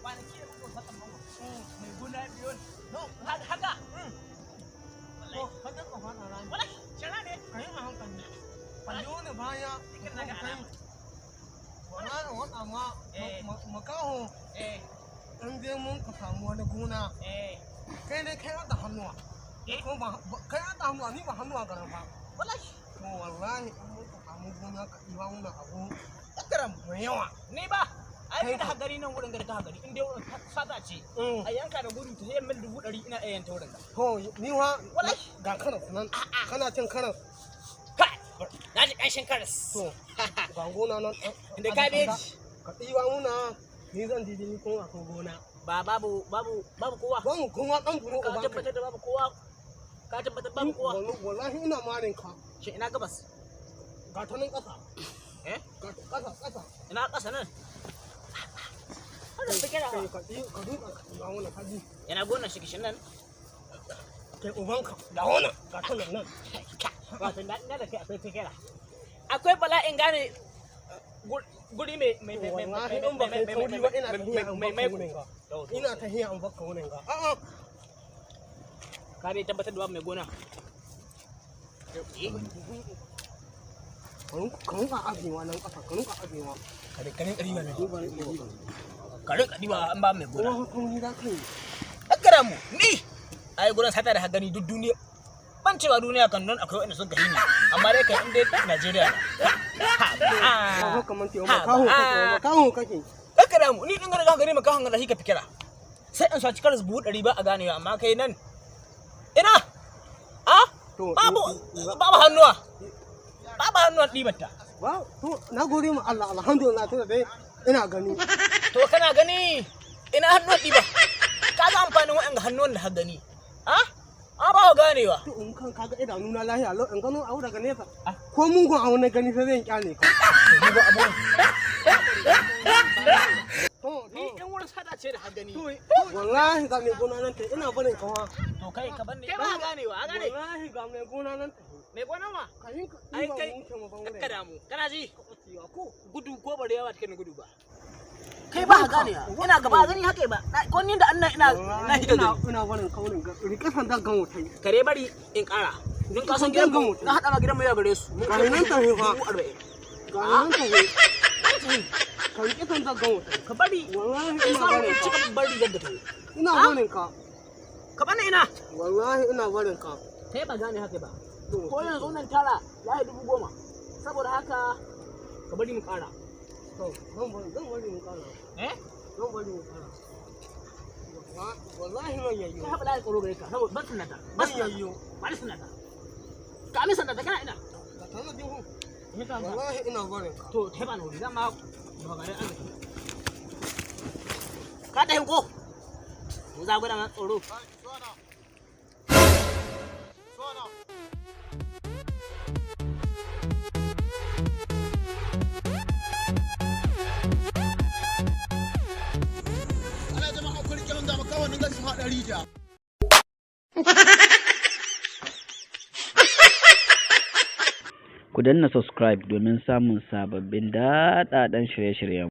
kwanaki da kuka saka mawa mai gona biyu no haka to kada ka fada rani wallahi shara ne kai a hankali fallo ne baya ikin daga alama wannan wata ma makaho in dai mun ka samu wani gona kai ne kai da hannuwa ko ba kai da hannuwa ni ba hannuwa garan ba wallahi to wallahi in mun ka samu gona ka iwa mun abu takaram mai yawa ni ba ai da hagari nan wurin gari ta hagari in dai wurin sata ce a yanka da gudu ta zai mil 100 ina iya yanta wurin to ni wa ga karas nan kana cin karas na ji ƙanshin karas to ga gona nan da kabeji ka iwa muna ni zan didi ni kuma ko gona ba babu kowa babu kuma dan buro ka tabbatar da babu kowa ka tabbatar babu kowa wallahi ina marin ka shi ina gabas ga ta nan kasa kasa ina kasa nan ana fikira ba ka duka ka iwa muna kaji ina gona shi kishin nan kai ubanka da wannan ga ta nan wato da da kai akwai fikira akwai bala'in gane guri mai ina ta hiya an baka wurin ga a'a ka dai tabbatar da mai gona kan ka ajewa nan kasa kan ka ajewa karin kariwa ne karin kariwa an ba mai gona kan ni da kai akara mu ni ai gurin sata da hagani duk duniya ban cewa duniya kan don akwai wanda sun gari ne amma dai kai inda Najeriya ha kamar ke makaho kake akara mu ni din ga gari makaho ga hika fikira sai an saci karas 100 ba a ganewa amma kai nan ina babu hannuwa ɗibarta. Wow, to na gode mu Allah alhamdulillah tunda dai ina gani. To kana gani ina hannuwan ɗiba. Ka ga amfanin waɗanda hannuwan da har gani. Ba ka ganewa. To in kan kaga idanu na lahiya lau in gano abu daga nesa. Ko mungun abu na gani sai zan kyale ka. Mugun abu. Ni in wurin sada ce da har gani. Wallahi ga mai gona nan ta ina barin kawa. To kai ka banne. Kai ba ganewa, a gane. Wallahi ga mai gona nan ta. Mai gona ma? Ai kai ka damu. Kana ji? Gudu ko bare yawa take gudu ba. Kai ba gane ina gaba gani haka ba. Ko ni da Allah ina hita ina barin kaurin ga rike sandan gan wutai. Kare bari in kara. Idan ka san gidan mu na hada ma gidan mu ya gare su. Ga nan ta hefa. 40. Ga nan ta hefa. Ka rike sandan gan wutai. Ka bari. Wallahi ina barin ka. Cika bari gadda kai. Ina barin ka. Ka bani ina. Wallahi ina barin ka. Kai ba gane haka ba. Ko yanzu nan tara ya yi 10,000 saboda haka ka bari mu kara zan bari mu kara zan bari mu kara wallahi man yayyo ka haɓa da tsoro gare ka saboda ban sunata ban yayyo ban sunata ka amin sunata kana ina ka tana jihu wallahi ina barin ka to kai ba na wuri zan ma ba gare arziki ka ta hinko mu za gwada ma tsoro Ku danna subscribe domin samun sababbin daɗaɗɗen shirye-shiryen